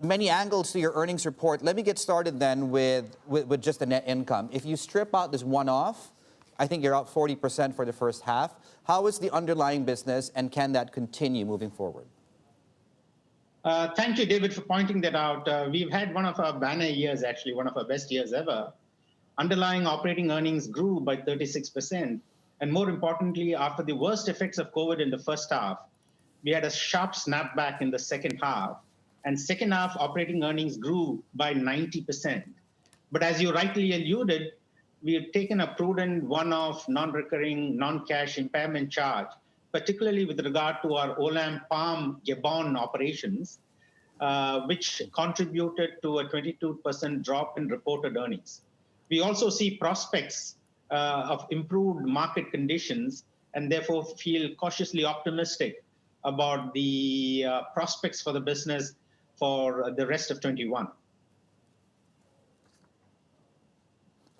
many angles to your earnings report. Let me get started then with just the net income. If you strip out this one-off, I think you're up 40% for the first half. How is the underlying business, and can that continue moving forward? Thank you, David, for pointing that out. We've had one of our banner years, actually, one of our best years ever. Underlying operating earnings grew by 36%. And more importantly, after the worst effects of COVID in the first half, we had a sharp snapback in the second half. And second half operating earnings grew by 90%. But as you rightly alluded, we have taken a prudent one-off, non-recurring, non-cash impairment charge, particularly with regard to our Olam Palm Gabon operations, which contributed to a 22% drop in reported earnings. We also see prospects of improved market conditions and therefore feel cautiously optimistic about the prospects for the business for the rest of 21.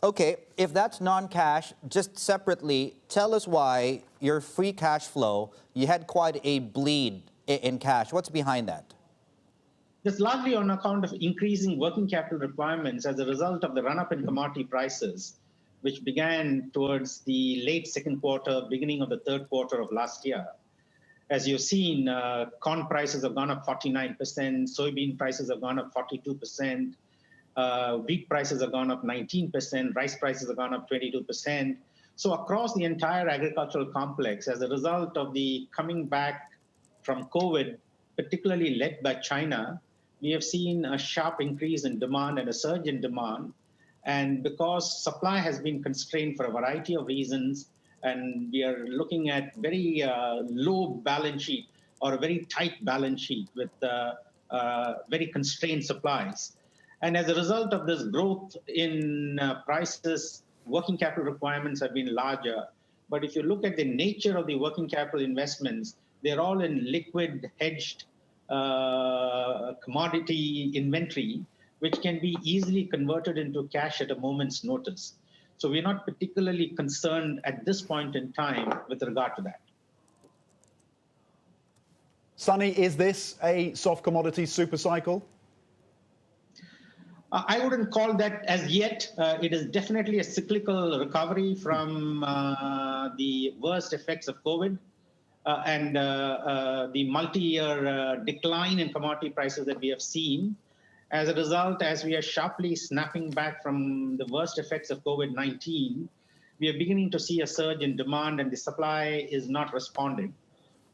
Okay, if that's non-cash, just separately, tell us why your free cash flow, you had quite a bleed in cash. What's behind that? This is largely on account of increasing working capital requirements as a result of the run-up in commodity prices, which began towards the late second quarter, beginning of the third quarter of last year. As you've seen, corn prices have gone up 49%, soybean prices have gone up 42%, wheat prices have gone up 19%, rice prices have gone up 22%. So across the entire agricultural complex, as a result of the coming back from COVID, particularly led by China, we have seen a sharp increase in demand and a surge in demand. And because supply has been constrained for a variety of reasons, and we are looking at very low balance sheet or a very tight balance sheet with very constrained supplies. And as a result of this growth in prices, working capital requirements have been larger. But if you look at the nature of the working capital investments, they're all in liquid, hedged commodity inventory, which can be easily converted into cash at a moment's notice. So we're not particularly concerned at this point in time with regard to that. Sunny, is this a soft commodity super cycle? I wouldn't call that as yet. It is definitely a cyclical recovery from the worst effects of COVID and the multi-year decline in commodity prices that we have seen. As a result, as we are sharply snapping back from the worst effects of COVID-19, we are beginning to see a surge in demand and the supply is not responding.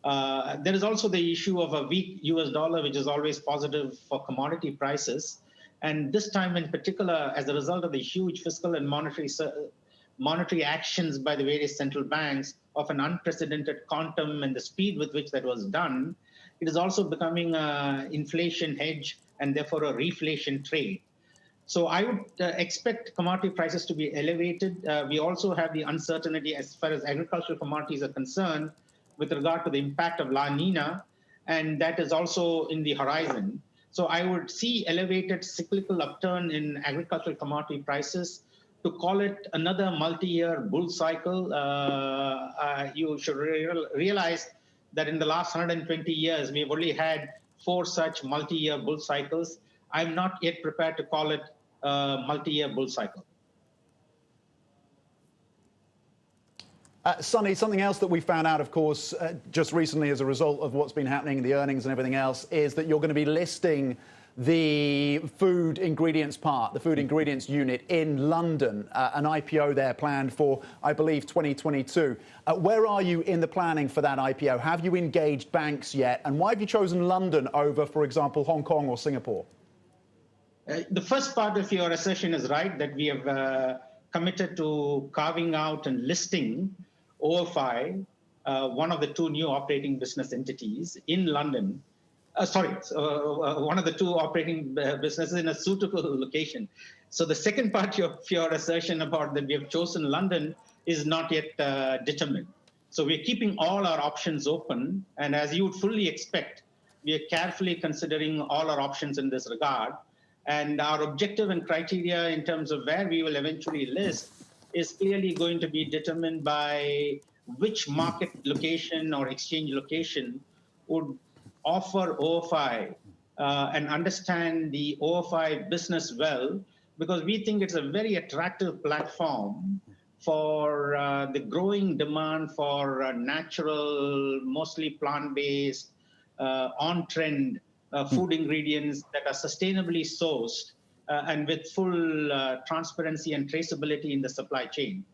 There is also the issue of a weak US dollar, which is always positive for commodity prices. And this time in particular, as a result of the huge fiscal and monetary actions by the various central banks of an unprecedented quantum and the speed with which that was done, it is also becoming an inflation hedge and therefore a reflation trade. So I would expect commodity prices to be elevated. We also have the uncertainty as far as agricultural commodities are concerned with regard to the impact of La Nina, and that is also in the horizon. So I would see elevated cyclical upturn in agricultural commodity prices. To call it another multi-year bull cycle, you should realize that in the last 120 years, we've only had 4 such multi-year bull cycles. I'm not yet prepared to call it a multi-year bull cycle. Sunny, something else that we found out, of course, just recently as a result of what's been happening, the earnings and everything else, is that you're going to be listing the food ingredients part, the food ingredients unit in London, an IPO there planned for, I believe, 2022. Where are you in the planning for that IPO? Have you engaged banks yet? And why have you chosen London over, for example, Hong Kong or Singapore? The first part of your assertion is right, that we have committed to carving out and listing OFI, one of the 2 new operating business entities in London. One of the 2 operating businesses in a suitable location. So the second part of your assertion about that we have chosen London is not yet determined. So we're keeping all our options open. And as you would fully expect, we are carefully considering all our options in this regard. And our objective and criteria in terms of where we will eventually list is clearly going to be determined by which market location or exchange location would offer OFI and understand the OFI business well, because we think it's a very attractive platform for the growing demand for natural, mostly plant-based, on-trend food ingredients that are sustainably sourced and with full transparency and traceability in the supply chain.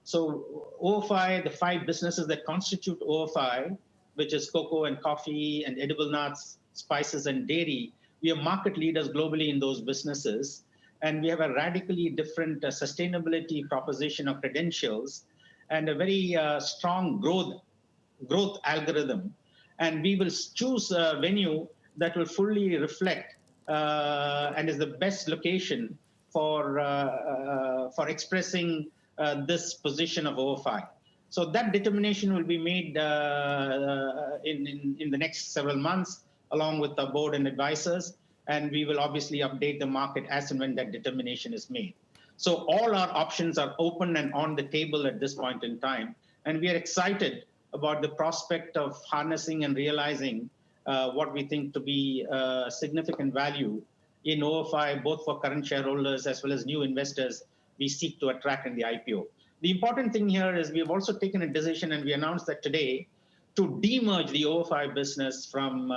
So OFI, the 5 businesses that constitute OFI, which is cocoa and coffee and edible nuts, spices and dairy, we are market leaders globally in those businesses. And we have a radically different sustainability proposition of credentials and a very strong growth algorithm. And we will choose a venue that will fully reflect and is the best location for expressing this position of OFI. So that determination will be made in the next several months, along with the board and advisors, and we will obviously update the market as and when that determination is made. So all our options are open and on the table at this point in time, and we are excited about the prospect of harnessing and realizing what we think to be significant value in OFI, both for current shareholders as well as new investors we seek to attract in the IPO. The important thing here is we have also taken a decision, and we announced that today, to demerge the OFI business from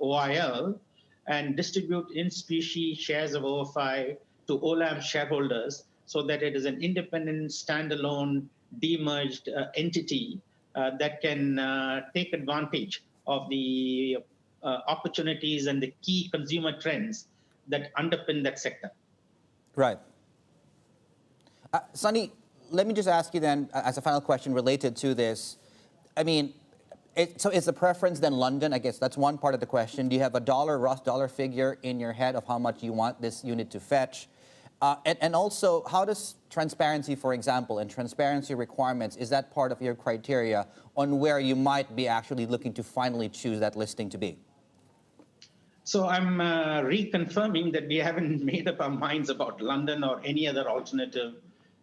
OIL and distribute in specie shares of OFI to Olam shareholders so that it is an independent, standalone, demerged entity that can take advantage of the opportunities and the key consumer trends that underpin that sector. Right. Sunny, let me just ask you then, as a final question related to this. I mean, so is the preference then London? I guess that's one part of the question. Do you have a rough dollar figure in your head of how much you want this unit to fetch? And also, how does transparency, for example, and transparency requirements, is that part of your criteria on where you might be actually looking to finally choose that listing to be? So I'm reconfirming that we haven't made up our minds about London or any other alternative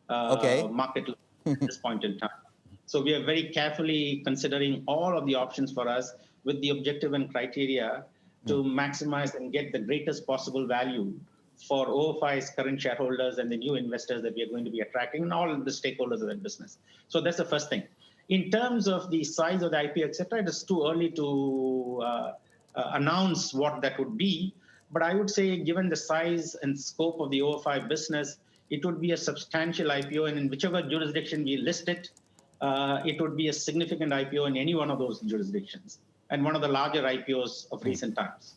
market at this point in time. So we are very carefully considering all of the options for us with the objective and criteria to maximize and get the greatest possible value for OFI's current shareholders and the new investors that we are going to be attracting and all of the stakeholders of that business. So that's the first thing. In terms of the size of the IPO, et cetera, it is too early to announce what that would be. But I would say, given the size and scope of the OFI business, it would be a substantial IPO, and in whichever jurisdiction we list it, it would be a significant IPO in any one of those jurisdictions, and one of the larger IPOs of recent times.